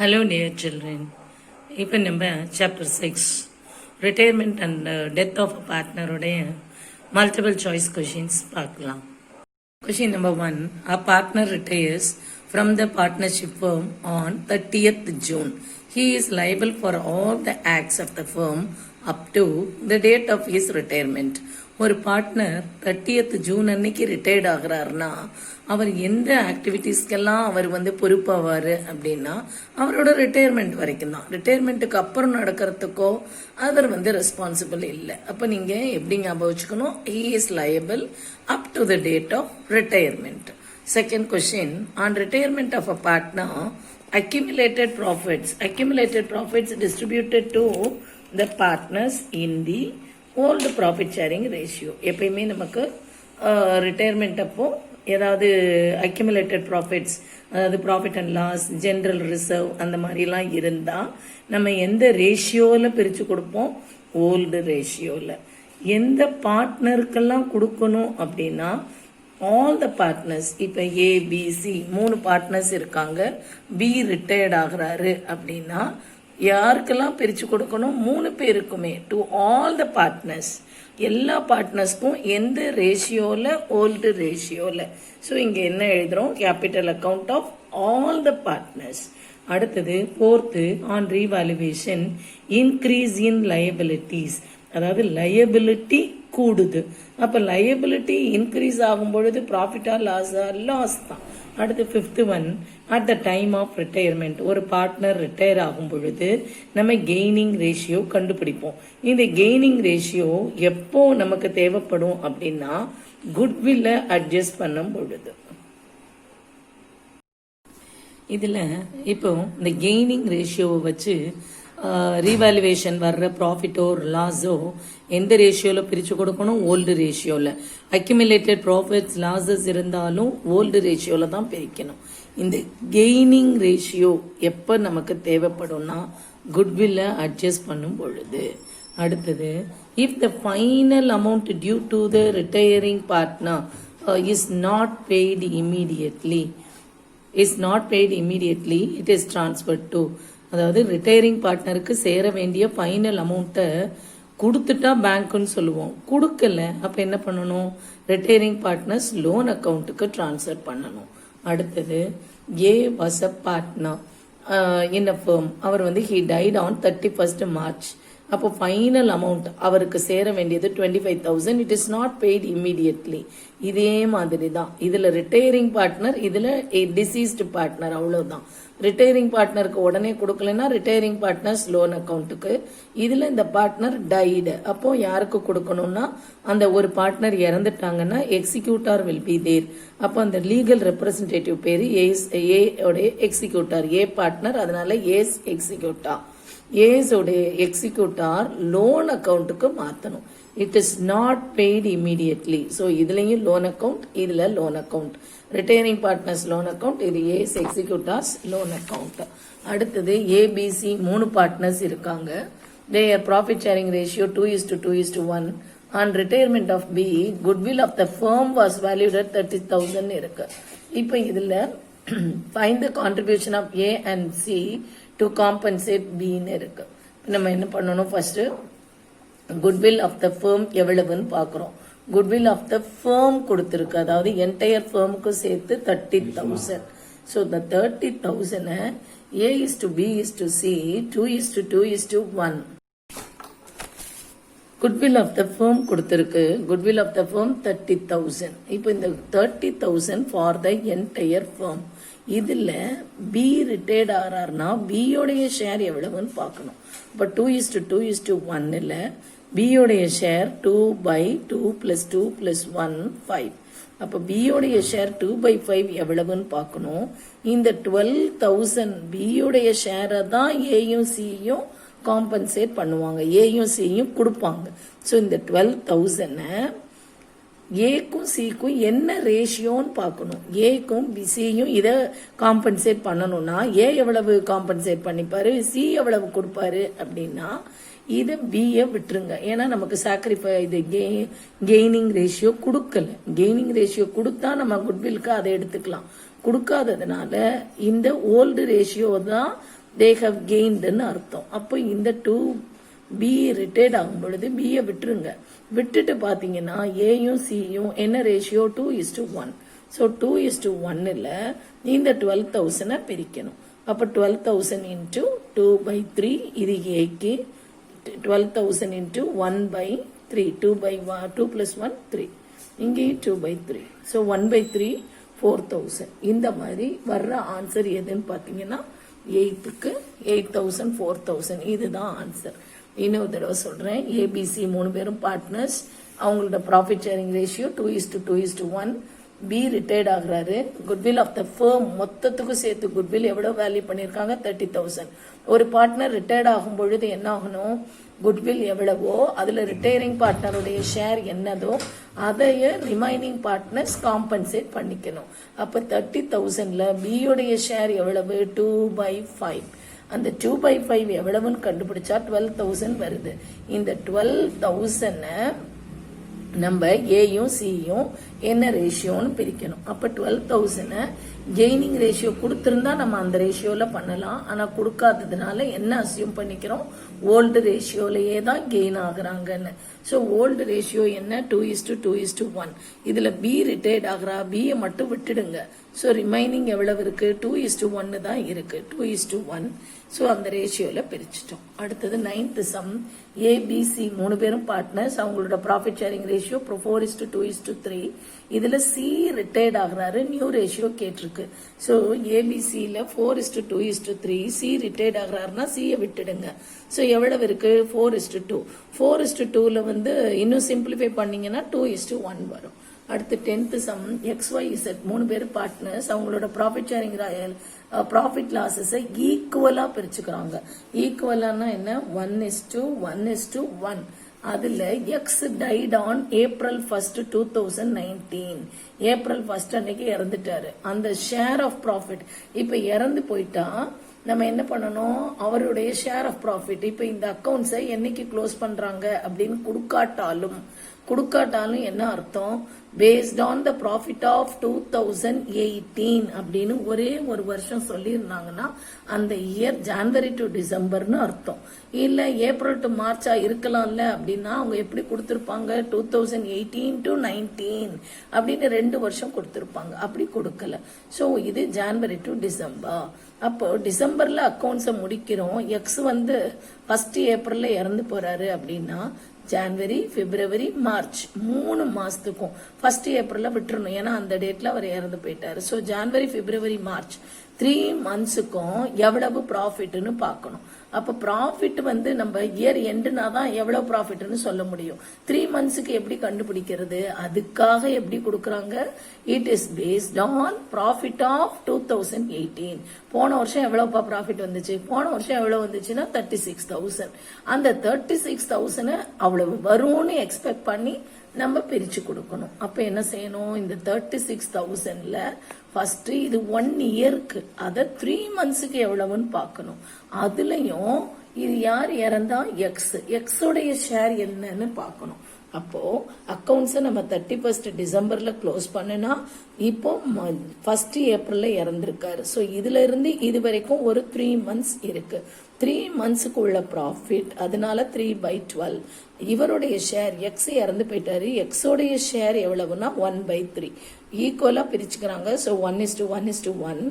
Hello dear children. இப்போ நம்ம chapter 6 retirement and death of a partner உடைய multiple choice questions பார்க்கலாம். Question number 1. A partner retires from the partnership firm on 30th June. He is liable for all the acts of the firm up to the date of his retirement. ஒரு partner 30th June அன்னைக்கு retired ஆகிறாருன்னா அவர் எந்த ஆக்டிவிட்டீஸ்க்கெல்லாம் அவர் பொறுப்பாவார் அப்படின்னா அவரோட retirement வரைக்கும் தான். ரிட்டையர்மெண்ட்டுக்கு அப்புறம் நடக்கிறதுக்கோ அவர் responsible இல்லை. அப்போ நீங்கள் எப்படி ஞாபகம் வச்சுக்கணும்? He is liable up to the date of retirement. Second question, on retirement of a partner accumulated profits distributed to the partners in the old profit sharing ratio. எப்பயுமே நமக்கு ரிட்டையர்மெண்ட் அப்போ ஏதாவது அக்யூமுலேட்டட் ப்ராஃபிட்ஸ், அதாவது profit and loss, general reserve அந்த மாதிரிலாம் இருந்தால் நம்ம எந்த ரேஷியோவில் பிரித்து கொடுப்போம்? ஓல்டு ரேஷியோவில். எந்த பார்ட்னருக்கெல்லாம் கொடுக்கணும் அப்படின்னா ஆல் த பார்ட்னர்ஸ். இப்போ ஏபிசி 3 பார்ட்னர்ஸ் இருக்காங்க, பி ரிட்டையர்ட் ஆகிறாரு அப்படின்னா யாருக்கெல்லாம் பிரித்து கொடுக்கணும்? 3 பேருக்குமே, டு ஆல் த பார்ட்னர்ஸ். எல்லா பார்ட்னர்ஸ்க்கும் எந்த ரேஷியோவில்? ஓல்டு ரேஷியோவில். ஸோ இங்கே என்ன எழுதுகிறோம்? Capital account of all the partners. அடுத்தது fourth, on revaluation increase in liabilities. அதாவது லயபிலிட்டி கூடுது. அப்போ லயபிலிட்டி இன்க்ரீஸ் ஆகும் பொழுது ப்ராஃபிட்டா லாஸா? லாஸ் தான். அடுத்து fifth one, at the time of retirement. ஒரு பார்ட்னர் ரிட்டையர் ஆகும் பொழுது நம்ம கெய்னிங் ரேஷியோ கண்டுபிடிப்போம். இந்த கெய்னிங் ரேஷியோ எப்போ நமக்கு தேவைப்படும் அப்படின்னா குட்வில்ல அட்ஜஸ்ட் பண்ணும் பொழுது. இதில் இப்போ இந்த கெய்னிங் ரேஷியோவை வச்சு ரீவாலுவேஷன் வர்ற ப்ராஃபிட்டோ லாஸோ எந்த ரேஷியோவில் பிரித்து கொடுக்கணும்? ஓல்டு ரேஷியோவில். அக்யூமுலேட்டட் ப்ராஃபிட்ஸ் லாஸஸ் இருந்தாலும் ஓல்டு ரேஷியோவில் தான் பிரிக்கணும். இந்த கெய்னிங் ரேஷியோ எப்போ நமக்கு தேவைப்படும்னா குட்வில்ல அட்ஜஸ்ட் பண்ணும் பொழுது. அடுத்தது, if the final amount due to the retiring partner is not paid immediately, it is transferred to. அதாவது ரிட்டையரிங் பார்ட்னருக்கு சேர வேண்டிய ஃபைனல் அமௌண்ட்டை கொடுத்துட்டா பேங்க்குன்னு சொல்லுவோம். கொடுக்கல அப்போ என்ன பண்ணணும்? ரிட்டையரிங் பார்ட்னர்ஸ் லோன் அக்கௌண்ட்டுக்கு டிரான்ஸ்ஃபர் பண்ணணும். அடுத்தது, A was a partner in a firm. அவர் he died on 31st March. அப்போ ஃபைனல் அமௌண்ட் அவருக்கு சேர வேண்டியது 25,000. It is not paid immediately. இதே மாதிரி தான் இதில் ரிட்டையரிங் பார்ட்னர், இதில் டிசீஸ்டு பார்ட்னர், அவ்வளோதான். ரிட்டையரிங் பார்ட்னருக்கு உடனே கொடுக்கலன்னா ரிட்டையரிங் பார்ட்னர்ஸ் லோன் அக்கௌண்ட்டுக்கு. இதில் இந்த பார்ட்னர் டைடு. அப்போ யாருக்கு கொடுக்கணும்னா அந்த ஒரு பார்ட்னர் இறந்துட்டாங்கன்னா எக்ஸிக்யூட்டார் வில் பி தேர். அப்போ அந்த லீகல் ரெப்ரசன்டேட்டிவ் பேர் ஏ உடைய எக்ஸிக்யூட்டார், ஏ பார்ட்னர், அதனால ஏஸ் எக்ஸிக்யூட்டார். ஏஸோடைய எக்ஸிக்யூட்டார் லோன் அக்கௌண்ட்டுக்கு மாற்றணும். It is not paid immediately. So இதுலேயும் லோன் அக்கௌண்ட், இதில் loan account. Retiring partners loan account, இது ஏஸ் எக்ஸிக்யூட்டார்ஸ் லோன் அக்கௌண்ட். அடுத்தது, ஏபிசி 3 பார்ட்னர்ஸ் இருக்காங்க. Their profit sharing ratio 2:2:1. On retirement of B, goodwill of the firm was valued at 30,000 இருக்கு. இப்போ இதில் find the contribution of A and C to compensate பின்னு இருக்கு. நம்ம என்ன பண்ணணும்? First goodwill of the firm எவ்வளவுன்னு பார்க்குறோம். குட்வில் ஆஃப் த ஃபர்ம் கொடுத்துருக்கு, அதாவது என்டையர் ஃபர்முக்கு சேர்த்து 30,000. ஸோ இந்த 30,000 A is to B is to C 2:2:1. Goodwill of the firm கொடுத்துருக்கு. Goodwill of the firm 30,000. இப்போ இந்த 30,000 ஃபார் த என்டையர் ஃபர்ம். இதில் பி ரிட்டையர்ட் ஆகிறார்னா பியோடைய ஷேர் எவ்வளவுன்னு பார்க்கணும். இப்போ 2:2:1 பியோடைய ஷேர் 2/2 + 2 + 1 5. அப்போ பியோடைய ஷேர் 2/5 எவ்வளவுன்னு பார்க்கணும். இந்த 12,000 பியோடைய ஷேரை தான் ஏயும் சியும் காம்பன்சேட் பண்ணுவாங்க, ஏயும் சியும் கொடுப்பாங்க. ஸோ இந்த 12,000 ஏக்கும் சிக்கும் என்ன ரேஷியோன்னு பார்க்கணும். ஏக்கும் சியும் இதை காம்பன்சேட் பண்ணணும்னா ஏ எவ்வளவு காம்பன்சேட் பண்ணிப்பாரு, சி எவ்வளவு கொடுப்பாரு அப்படின்னா இதை பியை விட்டுருங்க. ஏன்னா நமக்கு சாக்ரிஃபை இது கெய்னிங் ரேஷியோ கொடுக்கல. கெய்னிங் ரேஷியோ கொடுத்தா நம்ம குட்வில்க்கு அதை எடுத்துக்கலாம். கொடுக்காததுனால இந்த ஓல்டு ரேஷியோ தான் தே ஹவ் கெயின்டுன்னு அர்த்தம். அப்போ இந்த 2B ரிட்டையர்ட் ஆகும் பொழுது பியை விட்டுருங்க. விட்டுட்டு பார்த்தீங்கன்னா ஏயும் சியும் என்ன ரேஷியோ 2:1. ஸோ 2:1 இந்த 12,000 பிரிக்கணும். அப்போ 12,000 இன்ட்டு 2/3 இது ஏக்கு, 12,000 இன்ட்டு 1/3, 2 + 1 3, இங்கேயும் 2/3. ஸோ 1/3 4,000. இந்த மாதிரி வர்ற ஆன்சர் எதுன்னு பார்த்தீங்கன்னா 8க்கு 8,000 4,000 இதுதான் ஆன்சர். இன்னொரு தடவை சொல்றேன். ஏபிசி 3 பேரும் பார்ட்னர்ஸ். அவங்களோட profit sharing ratio 2:2:1. B retired ஆகுறாரு. குட்வில் ஆஃப் த ஃபர்ம் மொத்தத்துக்கும் சேர்த்து குட்வில் எவ்வளவு வேல்யூ பண்ணியிருக்காங்க 30,000. ஒரு பார்ட்னர் ரிட்டையர்ட் ஆகும் பொழுது என்ன ஆகணும், குட்வில் எவ்வளவோ அதுல ரிட்டையரிங் பார்ட்னருடைய ஷேர் என்னதோ அதைய ரிமைனிங் பார்ட்னர்ஸ் காம்பன்சேட் பண்ணிக்கணும். அப்ப 30,000ல பியோடைய ஷேர் எவ்வளவு 2/5. அந்த 2/5 எவ்வளவுன்னு கண்டுபிடிச்சா 12,000 வருது. இந்த 12,000 நம்ம ஏயும் சியும் என்ன ரேஷியோன்னு பிரிக்கணும். அப்ப 12,000 கெய்னிங் ரேஷியோ கொடுத்திருந்தா நம்ம அந்த ரேஷியோல பண்ணலாம். ஆனா கொடுக்காததுனால என்ன அசியூம் பண்ணிக்கிறோம், ஓல்டு ரேஷியோலயே தான் கெயின் ஆகுறாங்கன்னு. ஸோ ஓல்டு ரேஷியோ என்ன 2:2:1. இதுல பி ரிட்டையர்ட் ஆகுறா, பியை மட்டும் விட்டுடுங்க. ஸோ ரிமைனிங் எவ்வளவு இருக்கு 2:1 தான் இருக்கு, 2:1. ஸோ அந்த ரேஷியோல பிரிச்சுட்டோம். அடுத்தது 9th சம். ஏபிசி 3 பேரும் பார்ட்னர்ஸ். அவங்களோட ப்ராஃபிட் ஷேரிங் ரேஷியோ 4:2:3. இதுல சி ரிட்டையர்ட் ஆகுறாரு, நியூ ரேஷியோ கேட்டிருக்கு. ஸோ ஏபிசியில 4:2:3, சி ரிட்டையர்ட் ஆகுறாருன்னா சியை விட்டுடுங்க. ஸோ எவ்வளவு இருக்கு 4:2. 4:2ல இன்னும் சிம்பிளிஃபை பண்ணீங்கன்னா 2:1 வரும். அடுத்து 10th சம். XYZ 3 பேர் பார்ட்னர்ஸ். அவங்களோட ப்ராஃபிட் ஷேரிங் ப்ராஃபிட் லாசஸை ஈக்குவலா பிரிச்சுக்கிறாங்க. ஈக்குவலானா என்ன 1:1:1. அதுல X tight on April 1, 2019. April 1 அன்னைக்கு இறந்துட்டாரு. அந்த ஷேர் ஆஃப் ப்ராஃபிட் இப்ப இறந்து போயிட்டா நம்ம என்ன பண்ணணும், அவருடைய ஷேர் ஆஃப் ப்ராஃபிட் இப்ப இந்த அக்கௌண்ட்ஸை என்னைக்கு க்ளோஸ் பண்றாங்க அப்படின்னு கொடுக்காட்டாலும் என்ன அர்த்தம், based on the profit of 2018 அப்படின்னு ஒரே ஒரு வருஷம் சொல்லியிருந்தாங்கன்னா அந்த இயர் ஜான்வரி டு டிசம்பர்னு அர்த்தம். இல்ல ஏப்ரல் டு மார்ச்சா இருக்கலாம்ல அப்படின்னா அவங்க எப்படி கொடுத்திருப்பாங்க 2018 to 19 அப்படின்னு 2 வருஷம் கொடுத்திருப்பாங்க. அப்படி கொடுக்கல. சோ இது ஜான்வரி டு டிசம்பர். அப்போ டிசம்பர்ல அக்கௌண்ட்ஸை முடிக்கிறோம். எக்ஸ் 1 ஏப்ரல்ல இறந்து போறாரு அப்படின்னா ஜான்வரி, பிப்ரவரி, மார்ச் 3 மாசத்துக்கும் 1 ஏப்ரல்ல விட்டுறணும். ஏன்னா அந்த டேட்ல அவர் இறந்து போயிட்டாரு. சோ ஜான்வரி, பிப்ரவரி, மார்ச் 3 மந்த்ஸுக்கும் எவ்வளவு ப்ராஃபிட்னு பார்க்கணும். அப்ப ப்ராஃபிட் நம்ம இயர் எண்டுனா தான் எவ்வளவு ப்ராஃபிட்னு சொல்ல முடியும். 3 மந்த்ஸுக்கு எப்படி கண்டுபிடிக்கிறது, அதுக்காக எப்படி கொடுக்கறாங்க, it is based on profit of 2018. போன வருஷம் எவ்வளவுப்பா ப்ராஃபிட் வந்துச்சு, போன வருஷம் எவ்வளவு வந்துச்சுன்னா 36,000. அந்த 36,000 அவ்வளவு வரும்னு எக்ஸ்பெக்ட் பண்ணி நம்ம பிரிச்சு கொடுக்கணும். அப்ப என்ன செய்யணும், இந்த 36,000ல ஃபர்ஸ்ட் இது 1 இயருக்கு அத 3 மந்த்ஸுக்கு எவ்வளவுன்னு பார்க்கணும். அதுலயும் இது யார் இறந்தா எக்ஸ் உடைய ஷேர் என்னன்னு பார்க்கணும். அப்போ அக்கௌண்ட்ஸ் நம்ம 31 டிசம்பர்ல க்ளோஸ் பண்ணுனா இப்போ 1 ஏப்ரல்ல இறந்திருக்காரு. சோ இதுல இருந்து இது வரைக்கும் ஒரு 3 மந்த்ஸ் இருக்கு. 3 மந்த்ஸுக்கு உள்ள ப்ராஃபிட், அதனால 3/12. இவருடைய ஷேர் எக்ஸ் இறந்து போயிட்டாரு, எக்ஸோடைய ஷேர் எவ்வளவுன்னா 1/3. ஈக்குவலா பிரிச்சுக்கிறாங்க. சோ 1:1:1.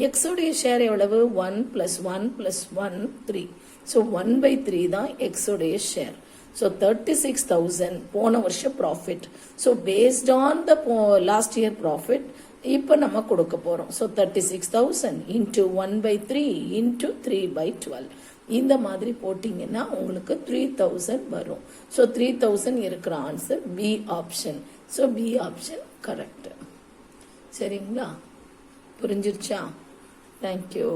எக்ஸோடைய ஷேர் எவ்வளவு 1 + 1 + 1 3. சோ 1/3 தான் எக்ஸோடைய ஷேர். So 36,000 போன வருஷம் profit. So based on the last year profit இப்போ நம்ம கொடுக்க போறோம். So 36,000 into 1/3 into 3/12. இந்த மாதிரி போட்டீங்கன்னா உங்களுக்கு 3,000 வரும். ஸோ 3,000 இருக்கிற answer B option. So B option correct. சரிங்களா, புரிஞ்சிருச்சா? தேங்க்யூ.